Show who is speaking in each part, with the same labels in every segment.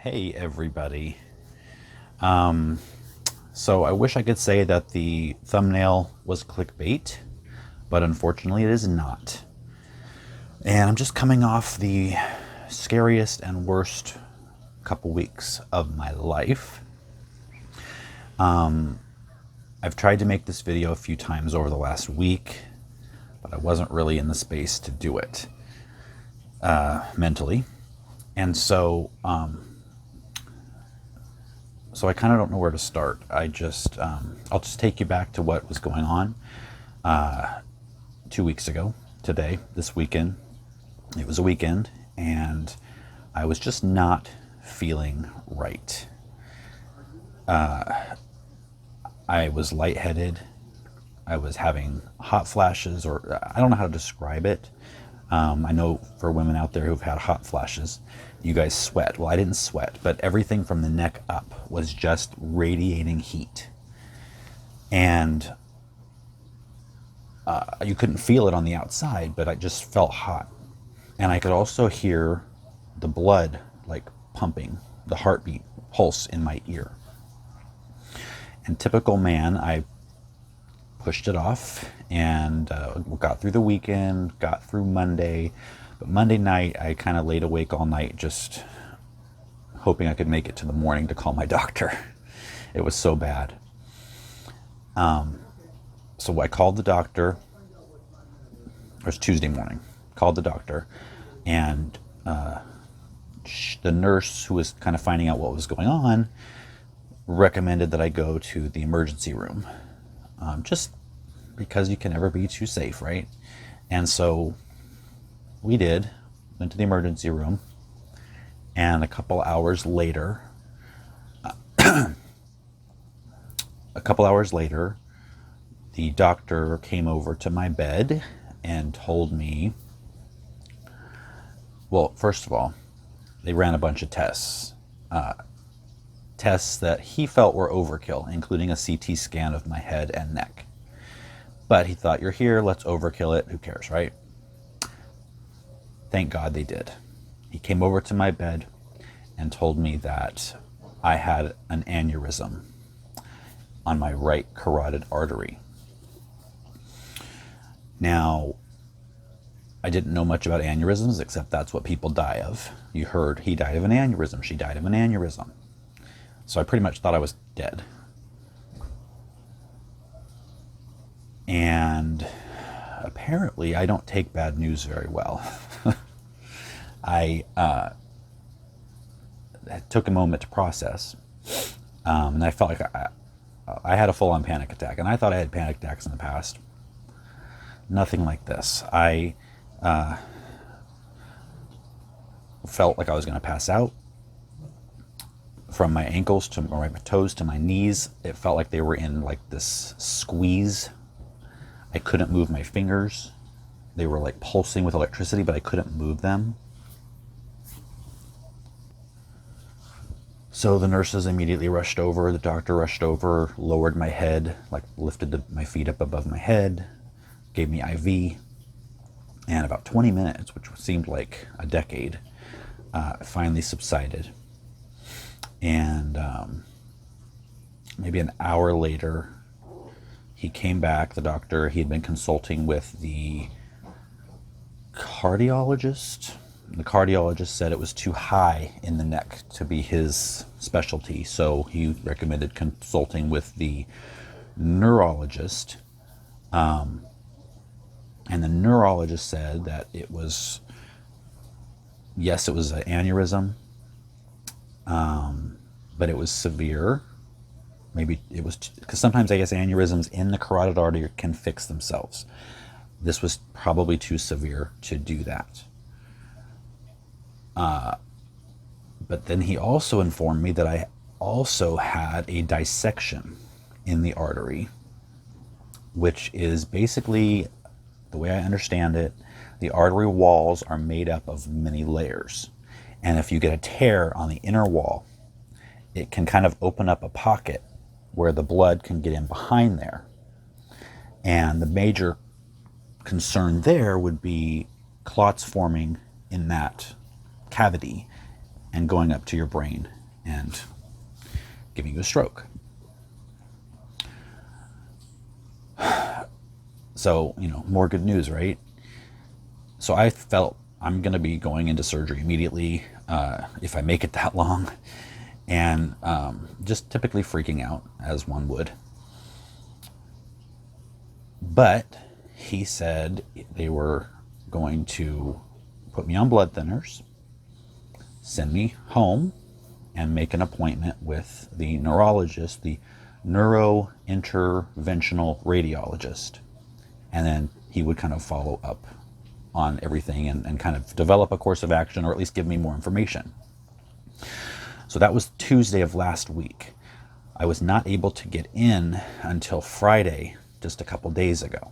Speaker 1: Hey everybody. So I wish I could say that the thumbnail was clickbait, but unfortunately it is not. And I'm just coming off the scariest and worst couple weeks of my life. I've tried to make this video a few times over the last week, but I wasn't really in the space to do it mentally. And so I kind of don't know where to start. I'll just take you back to what was going on 2 weeks ago today, this weekend. It was a weekend, and I was just not feeling right. I was lightheaded. I was having hot flashes, or I don't know how to describe it. I know for women out there who've had hot flashes, you guys sweat. Well, I didn't sweat, but everything from the neck up was just radiating heat. And you couldn't feel it on the outside, but I just felt hot. And I could also hear the blood like pumping, the heartbeat pulse in my ear. And typical man, I pushed it off and got through the weekend, got through Monday. But Monday night, I kind of laid awake all night just hoping I could make it to the morning to call my doctor. It was so bad. So I called the doctor. It was Tuesday morning. Called the doctor, and the nurse who was kind of finding out what was going on recommended that I go to the emergency room. Just because you can never be too safe, right? And so we went to the emergency room, and a couple hours later, the doctor came over to my bed and told me, well, first of all, they ran a bunch of tests. Tests that he felt were overkill, including a CT scan of my head and neck. But he thought, you're here, let's overkill it, who cares, right? Thank God they did. He came over to my bed and told me that I had an aneurysm on my right carotid artery. Now, I didn't know much about aneurysms, except that's what people die of. You heard he died of an aneurysm, she died of an aneurysm. So I pretty much thought I was dead. And apparently I don't take bad news very well. I took a moment to process. And I felt like I had a full-on panic attack. And I thought I had panic attacks in the past. Nothing like this. I felt like I was going to pass out. From my ankles to my toes to my knees, it felt like they were in like this squeeze. I couldn't move my fingers. They were like pulsing with electricity, but I couldn't move them. So the nurses immediately rushed over, the doctor rushed over, lowered my head, like lifted my feet up above my head, gave me IV, and about 20 minutes, which seemed like a decade, finally subsided. And maybe an hour later, he came back, the doctor. He had been consulting with the cardiologist. The cardiologist said it was too high in the neck to be his specialty, so he recommended consulting with the neurologist. And the neurologist said that it was an aneurysm, but it was severe. Maybe it was, because sometimes I guess aneurysms in the carotid artery can fix themselves. This was probably too severe to do that. But then he also informed me that I also had a dissection in the artery, which is basically, the way I understand it, the artery walls are made up of many layers. And if you get a tear on the inner wall, it can kind of open up a pocket where the blood can get in behind there. And the major concern there would be clots forming in that cavity and going up to your brain and giving you a stroke. So, more good news, right? So I felt I'm going to be going into surgery immediately if I make it that long, and just typically freaking out as one would. But he said they were going to put me on blood thinners, send me home, and make an appointment with the neurologist, the neurointerventional radiologist. And then he would kind of follow up on everything and kind of develop a course of action, or at least give me more information. So that was Tuesday of last week. I was not able to get in until Friday, just a couple days ago.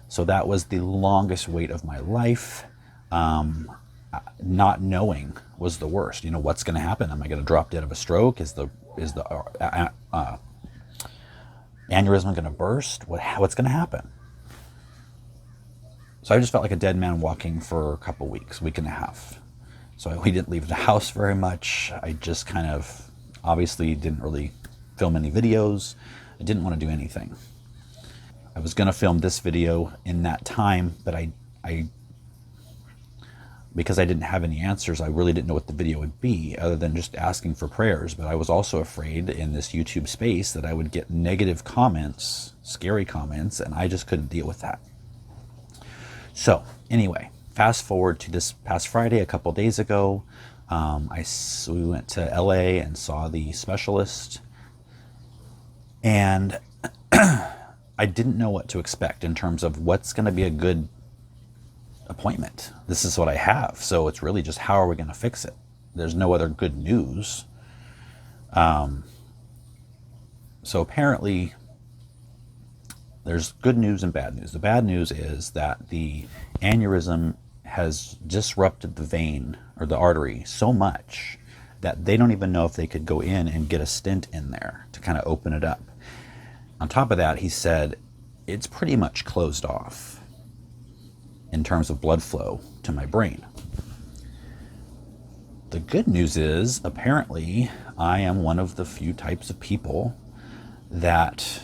Speaker 1: So that was the longest wait of my life. Not knowing was the worst. What's going to happen? Am I going to drop dead of a stroke? Is the aneurysm going to burst? What's going to happen? So I just felt like a dead man walking for a couple weeks, week and a half. So we didn't leave the house very much. I just kind of obviously didn't really film any videos. I didn't want to do anything. I was going to film this video in that time, but I because I didn't have any answers, I really didn't know what the video would be other than just asking for prayers. But I was also afraid in this YouTube space that I would get negative comments, scary comments, and I just couldn't deal with that. So anyway, fast forward to this past Friday, a couple days ago, we went to LA and saw the specialist, and I didn't know what to expect in terms of what's going to be a good appointment. This is what I have, so it's really just how are we going to fix it? There's no other good news. So apparently there's good news and bad news. The bad news is that the aneurysm has disrupted the vein or the artery so much that they don't even know if they could go in and get a stent in there to kind of open it up. On top of that, he said it's pretty much closed off in terms of blood flow to my brain. The good news is apparently I am one of the few types of people that,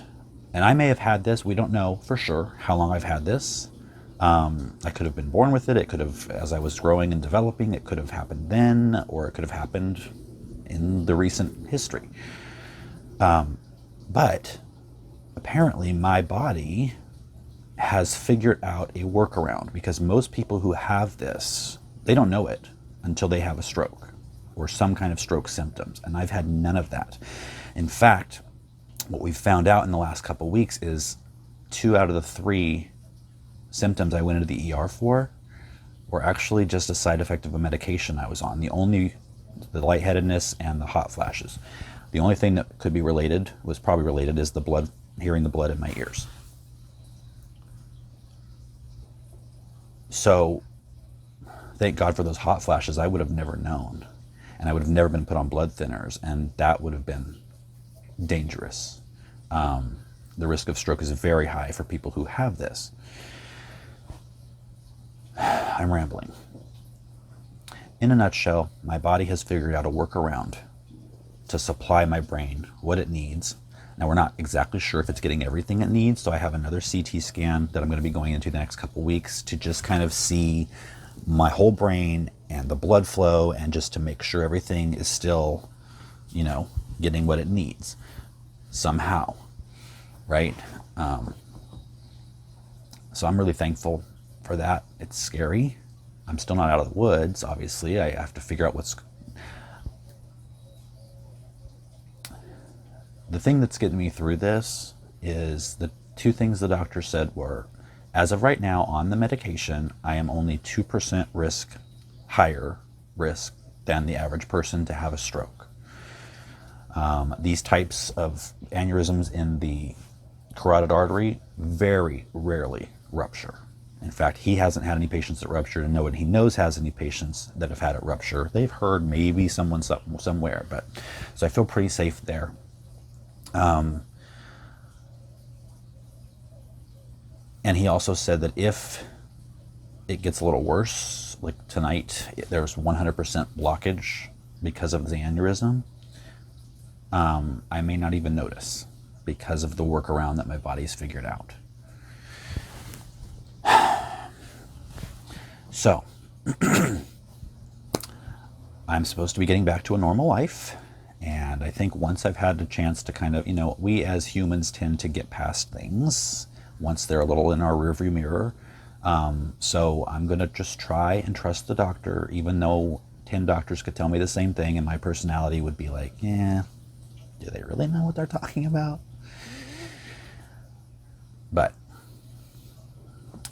Speaker 1: and I may have had this, we don't know for sure how long I've had this. I could have been born with it. It could have, as I was growing and developing, it could have happened then, or it could have happened in the recent history. But apparently my body has figured out a workaround, because most people who have this, they don't know it until they have a stroke or some kind of stroke symptoms. And I've had none of that. In fact, what we've found out in the last couple of weeks is 2 out of the 3 symptoms I went into the ER for were actually just a side effect of a medication I was on. The lightheadedness and the hot flashes. The only thing that could be related, was probably related, is the blood, hearing the blood in my ears. So thank God for those hot flashes. I would have never known, and I would have never been put on blood thinners, and that would have been dangerous. The risk of stroke is very high for people who have this. I'm rambling. In a nutshell, my body has figured out a workaround to supply my brain what it needs. Now, we're not exactly sure if it's getting everything it needs, so I have another CT scan that I'm going to be going into the next couple weeks to just kind of see my whole brain and the blood flow, and just to make sure everything is still, getting what it needs somehow, right? So I'm really thankful for that. It's scary. I'm still not out of the woods, obviously. I have to figure out what's... The thing that's getting me through this is the 2 things the doctor said were, as of right now on the medication, I am only 2% higher risk than the average person to have a stroke. These types of aneurysms in the carotid artery very rarely rupture. In fact, he hasn't had any patients that ruptured, and no one he knows has any patients that have had it rupture. They've heard maybe someone somewhere, but so I feel pretty safe there. And he also said that if it gets a little worse, like tonight, there's 100% blockage because of the aneurysm. I may not even notice because of the workaround that my body's figured out. So, I'm supposed to be getting back to a normal life. And I think once I've had a chance to kind of, we as humans tend to get past things once they're a little in our rearview mirror. So I'm going to just try and trust the doctor, even though 10 doctors could tell me the same thing and my personality would be like, yeah, do they really know what they're talking about? But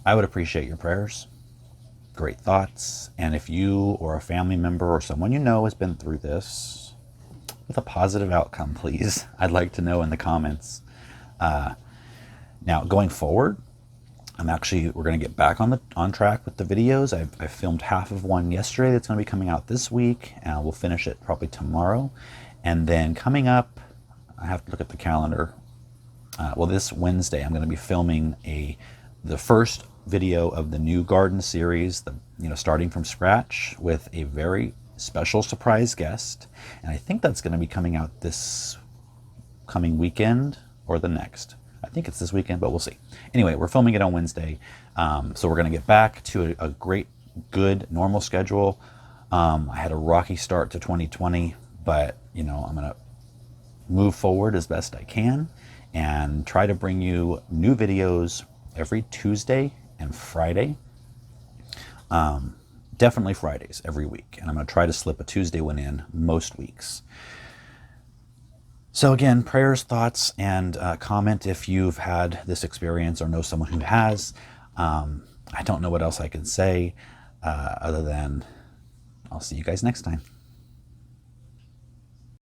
Speaker 1: I would appreciate your prayers, great thoughts, and if you or a family member or someone you know has been through this with a positive outcome, please, I'd like to know in the comments. Now, going forward, we're going to get back on track with the videos. I filmed half of one yesterday that's going to be coming out this week, and we'll finish it probably tomorrow. And then coming up, I have to look at the calendar. This Wednesday, I'm going to be filming the first video of the new garden series, starting from scratch with a very special surprise guest. And I think that's going to be coming out this coming weekend or the next. I think it's this weekend, but we'll see. Anyway, we're filming it on Wednesday. So we're going to get back to a great, good, normal schedule. I had a rocky start to 2020, but, I'm going to move forward as best I can and try to bring you new videos every Tuesday and Friday. Definitely Fridays every week. And I'm going to try to slip a Tuesday one in most weeks. So again, prayers, thoughts, and comment if you've had this experience or know someone who has. I don't know what else I can say other than I'll see you guys next time.